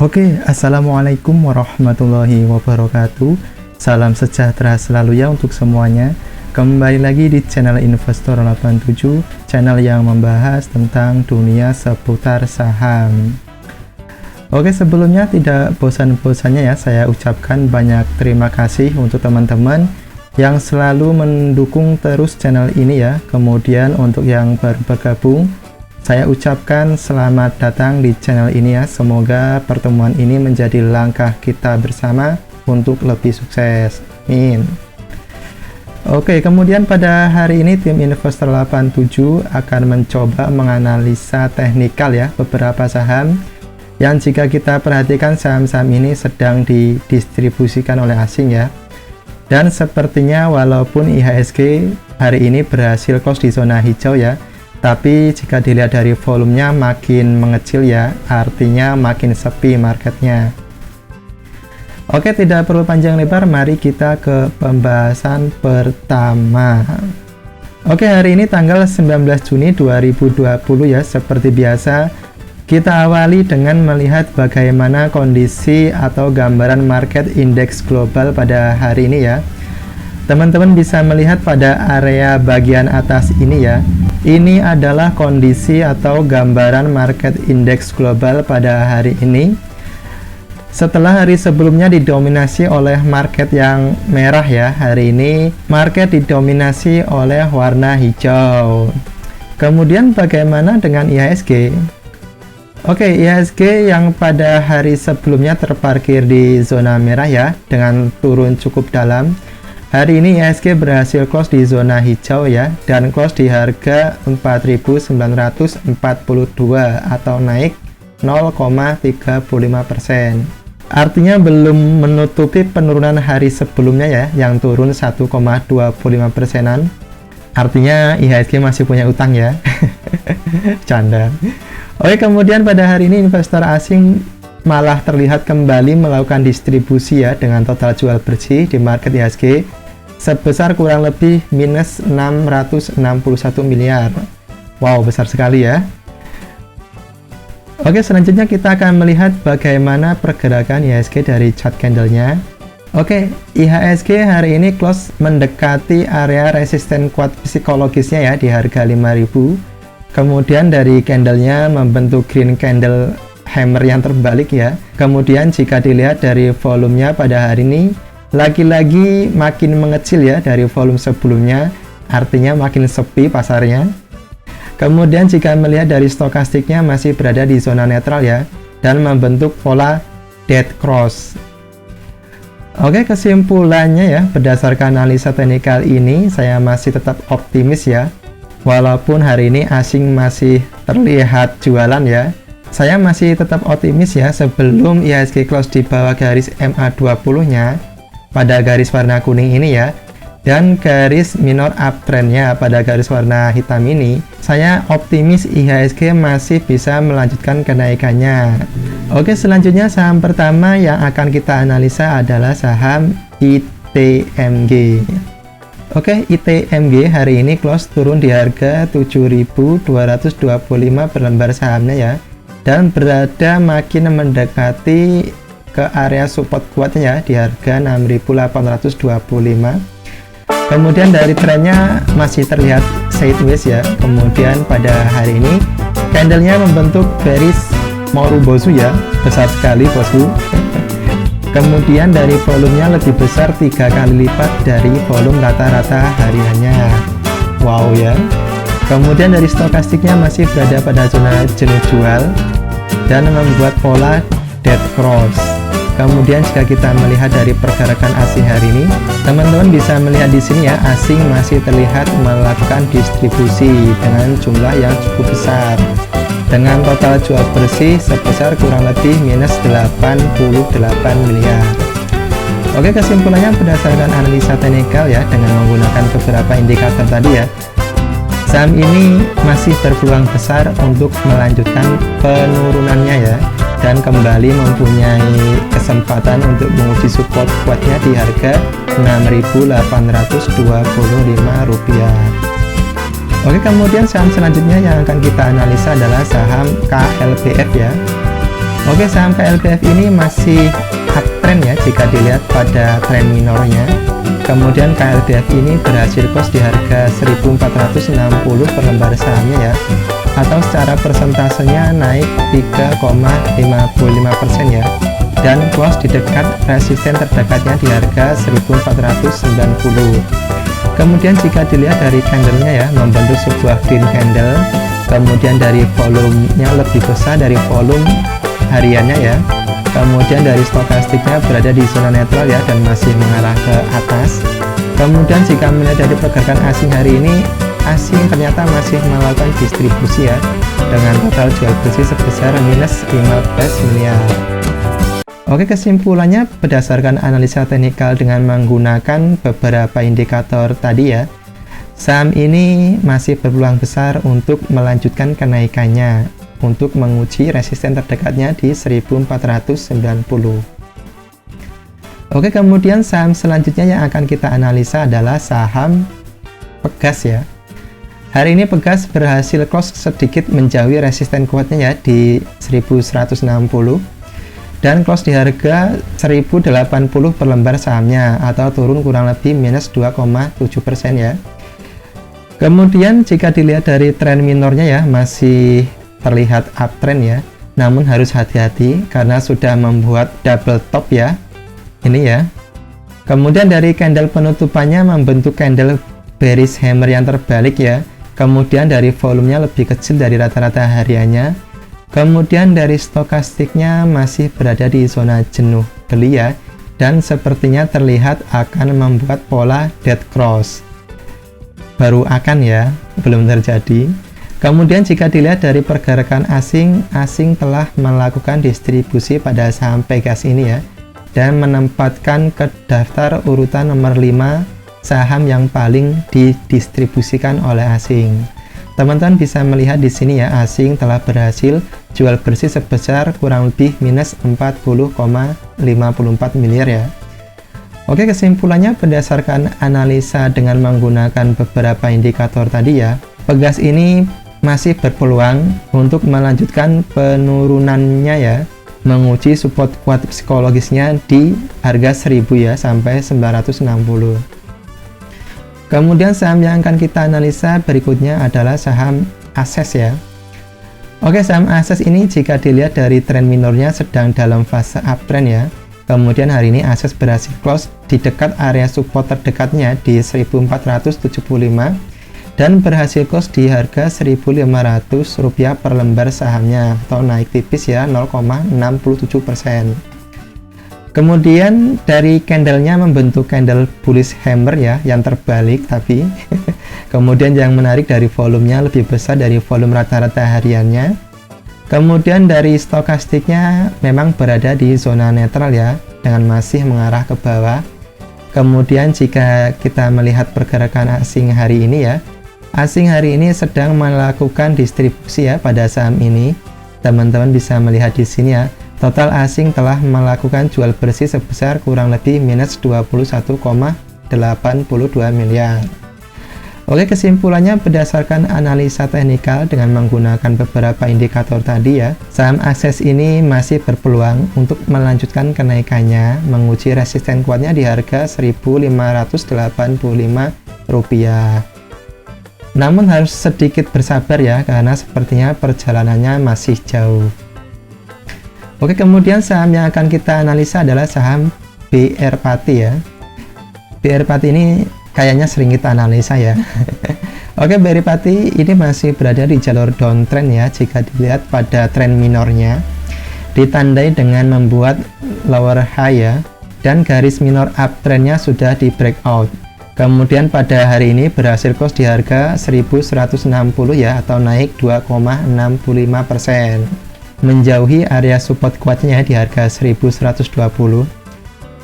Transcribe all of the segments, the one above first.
Oke, assalamualaikum warahmatullahi wabarakatuh. Salam sejahtera selalu ya untuk semuanya. Kembali lagi di channel Investor 87, channel yang membahas tentang dunia seputar saham. Oke, sebelumnya tidak bosan-bosannya ya saya ucapkan banyak terima kasih untuk teman-teman yang selalu mendukung terus channel ini ya. Kemudian untuk yang baru bergabung, saya ucapkan selamat datang di channel ini ya. Semoga pertemuan ini menjadi langkah kita bersama untuk lebih sukses. Amin. Oke, kemudian pada hari ini tim Investor 87 akan mencoba menganalisa teknikal ya beberapa saham yang jika kita perhatikan saham-saham ini sedang didistribusikan oleh asing ya. Dan sepertinya walaupun IHSG hari ini berhasil close di zona hijau ya, tapi jika dilihat dari volumenya makin mengecil ya, artinya makin sepi marketnya. Oke, tidak perlu panjang lebar, mari kita ke pembahasan pertama. Oke, hari ini tanggal 19 Juni 2020 ya, seperti biasa kita awali dengan melihat bagaimana kondisi atau gambaran market indeks global pada hari ini ya. Teman-teman bisa melihat pada area bagian atas ini ya. Ini adalah kondisi atau gambaran market indeks global pada hari ini. Setelah hari sebelumnya didominasi oleh market yang merah ya, hari ini market didominasi oleh warna hijau. Kemudian bagaimana dengan IHSG? Oke, IHSG yang pada hari sebelumnya terparkir di zona merah ya, dengan turun cukup dalam. Hari ini IHSG berhasil close di zona hijau ya, dan close di harga 4.942 atau naik 0,35%. Artinya belum menutupi penurunan hari sebelumnya ya, yang turun 1,25%-an. Artinya IHSG masih punya utang ya. Canda. Oke, kemudian pada hari ini investor asing malah terlihat kembali melakukan distribusi ya, dengan total jual bersih di market IHSG sebesar kurang lebih minus 661 miliar. Wow, besar sekali ya. Oke, selanjutnya kita akan melihat bagaimana pergerakan IHSG dari chart candlenya. Oke, IHSG hari ini close mendekati area resisten kuat psikologisnya ya di harga 5.000. Kemudian dari candlenya membentuk green candle hammer yang terbalik ya. Kemudian jika dilihat dari volumenya pada hari ini lagi-lagi makin mengecil ya dari volume sebelumnya, artinya makin sepi pasarnya. Kemudian jika melihat dari stokastiknya masih berada di zona netral ya, dan membentuk pola dead cross. Oke, kesimpulannya ya, berdasarkan analisa teknikal ini saya masih tetap optimis ya. Walaupun hari ini asing masih terlihat jualan ya, saya masih tetap optimis ya sebelum IHSG close di bawah garis MA20-nya pada garis warna kuning ini ya, dan garis minor uptrendnya pada garis warna hitam ini, saya optimis IHSG masih bisa melanjutkan kenaikannya. Oke, selanjutnya saham pertama yang akan kita analisa adalah saham ITMG. Oke, ITMG hari ini close turun di harga 7.225 per lembar sahamnya ya, dan berada makin mendekati ke area support kuatnya ya di harga 6.825. Kemudian dari trennya masih terlihat sideways ya. Kemudian pada hari ini candlenya membentuk bearish Morubozu ya, besar sekali bosku. Kemudian dari volumenya lebih besar 3 kali lipat dari volume rata-rata hariannya. Wow ya. Kemudian dari stokastiknya masih berada pada zona jenuh jual dan membuat pola dead cross. Kemudian jika kita melihat dari pergerakan asing hari ini, teman-teman bisa melihat di sini ya, asing masih terlihat melakukan distribusi dengan jumlah yang cukup besar, dengan total jual bersih sebesar kurang lebih minus 88 miliar. Oke, kesimpulannya berdasarkan analisa teknikal ya, dengan menggunakan beberapa indikator tadi ya, saham ini masih berpeluang besar untuk melanjutkan penurunannya ya, dan kembali mempunyai kesempatan untuk menguji support kuatnya di harga Rp6.825. Oke, kemudian saham selanjutnya yang akan kita analisa adalah saham KLBF ya. Oke, saham KLBF ini masih uptrend ya jika dilihat pada tren minornya. Kemudian KLBF ini berhasil close di harga 1460 per lembar sahamnya ya, atau secara persentasenya naik 3,55% ya, dan close di dekat resisten terdekatnya di harga 1490. Kemudian jika dilihat dari candlenya ya, membentuk sebuah green candle. Kemudian dari volumenya lebih besar dari volume hariannya ya. Kemudian dari stokastiknya berada di zona netral ya, dan masih mengarah ke atas. Kemudian jika melihat dari pergerakan asing hari ini, asing ternyata masih melakukan distribusi ya, dengan total jual bersih sebesar minus 15 miliar. Oke, kesimpulannya berdasarkan analisa teknikal dengan menggunakan beberapa indikator tadi ya, saham ini masih berpeluang besar untuk melanjutkan kenaikannya untuk menguji resisten terdekatnya di 1490. Oke, kemudian saham selanjutnya yang akan kita analisa adalah saham Pegas ya. Hari ini Pegas berhasil close sedikit menjauhi resisten kuatnya ya di 1160 dan close di harga 1080 per lembar sahamnya, atau turun kurang lebih minus 2,7% ya. Kemudian jika dilihat dari tren minornya ya, masih terlihat uptrend ya, namun harus hati-hati karena sudah membuat double top ya, ini ya. Kemudian dari candle penutupannya membentuk candle bearish hammer yang terbalik ya. Kemudian dari volumenya lebih kecil dari rata-rata hariannya. Kemudian dari stokastiknya masih berada di zona jenuh beli ya, dan sepertinya terlihat akan membuat pola dead cross. Baru akan ya, belum terjadi. Kemudian jika dilihat dari pergerakan asing telah melakukan distribusi pada saham Pegas ini ya, dan menempatkan ke daftar urutan nomor 5 saham yang paling didistribusisan oleh asing. Teman-teman bisa melihat di sini ya, asing telah berhasil jual bersih sebesar kurang lebih minus 40,54 miliar ya. Oke, kesimpulannya berdasarkan analisa dengan menggunakan beberapa indikator tadi ya, Pegas ini masih berpeluang untuk melanjutkan penurunannya ya, menguji support kuat psikologisnya di harga 1000 ya sampai 960. Kemudian saham yang akan kita analisa berikutnya adalah saham Akses ya. Oke, saham Akses ini jika dilihat dari tren minornya sedang dalam fase uptrend ya. Kemudian hari ini Akses berhasil close di dekat area support terdekatnya di 1475 dan berhasil close di harga 1.500 rupiah per lembar sahamnya, atau naik tipis ya 0,67%. Kemudian dari candlenya membentuk candle bullish hammer ya, yang terbalik tapi kemudian yang menarik dari volumenya lebih besar dari volume rata-rata hariannya. Kemudian dari stokastiknya memang berada di zona netral ya, dengan masih mengarah ke bawah. Kemudian jika kita melihat pergerakan asing hari ini ya, asing hari ini sedang melakukan distribusi ya pada saham ini. Teman-teman bisa melihat di sini ya, total asing telah melakukan jual bersih sebesar kurang lebih minus 21,82 miliar. Oke, kesimpulannya berdasarkan analisa teknikal dengan menggunakan beberapa indikator tadi ya, saham Akses ini masih berpeluang untuk melanjutkan kenaikannya, menguji resisten kuatnya di harga 1.585 rupiah. Namun harus sedikit bersabar ya, karena sepertinya perjalanannya masih jauh. Oke, kemudian saham yang akan kita analisa adalah saham BR Pati ya. BR Pati ini kayaknya sering kita analisa ya. Oke, BR Pati ini masih berada di jalur downtrend ya, jika dilihat pada tren minornya. Ditandai dengan membuat lower high ya, dan garis minor uptrendnya sudah di breakout. Kemudian pada hari ini berhasil close di harga 1160 ya, atau naik 2,65%, menjauhi area support kuatnya di harga 1120.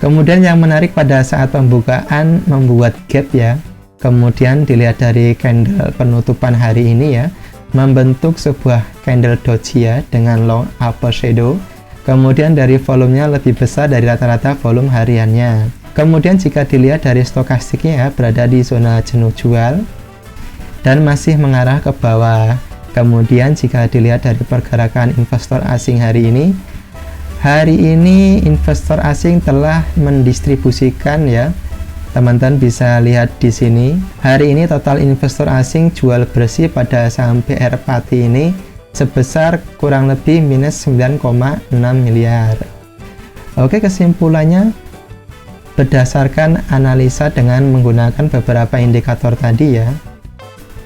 Kemudian yang menarik pada saat pembukaan membuat gap ya. Kemudian dilihat dari candle penutupan hari ini ya, membentuk sebuah candle doji ya dengan long upper shadow. Kemudian dari volumenya lebih besar dari rata-rata volume hariannya. Kemudian jika dilihat dari stokastiknya ya, berada di zona jenuh jual dan masih mengarah ke bawah. Kemudian jika dilihat dari pergerakan investor asing hari ini, Hari ini investor asing telah mendistribusikan ya. Teman-teman bisa lihat di sini. Hari ini total investor asing jual bersih pada saham BR Pati ini sebesar kurang lebih minus 9,6 miliar. Oke, kesimpulannya berdasarkan analisa dengan menggunakan beberapa indikator tadi ya.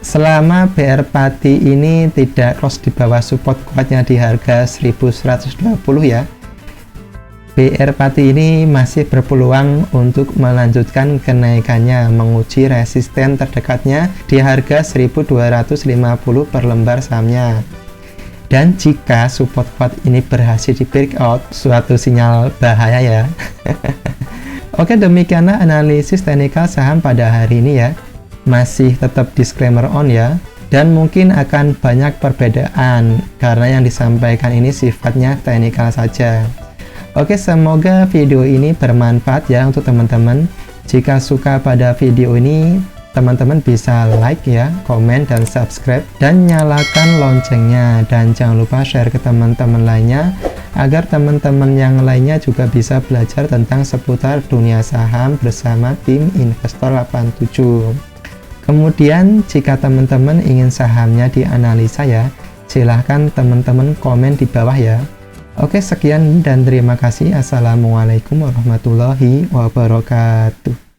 Selama BR Pati ini tidak cross di bawah support kuatnya di harga 1120 ya, BR Pati ini masih berpeluang untuk melanjutkan kenaikannya, menguji resisten terdekatnya di harga 1250 per lembar sahamnya. Dan jika support kuat ini berhasil di breakout, suatu sinyal bahaya ya. Oke, demikianlah analisis teknikal saham pada hari ini ya. Masih tetap disclaimer on ya. Dan mungkin akan banyak perbedaan karena yang disampaikan ini sifatnya teknikal saja. Oke, semoga video ini bermanfaat ya untuk teman-teman. Jika suka pada video ini, teman-teman bisa like ya, komen dan subscribe, dan nyalakan loncengnya. Dan jangan lupa share ke teman-teman lainnya, agar teman-teman yang lainnya juga bisa belajar tentang seputar dunia saham bersama tim Investor 87. Kemudian, jika teman-teman ingin sahamnya dianalisa ya, silahkan teman-teman komen di bawah ya. Oke, sekian dan terima kasih. Assalamualaikum warahmatullahi wabarakatuh.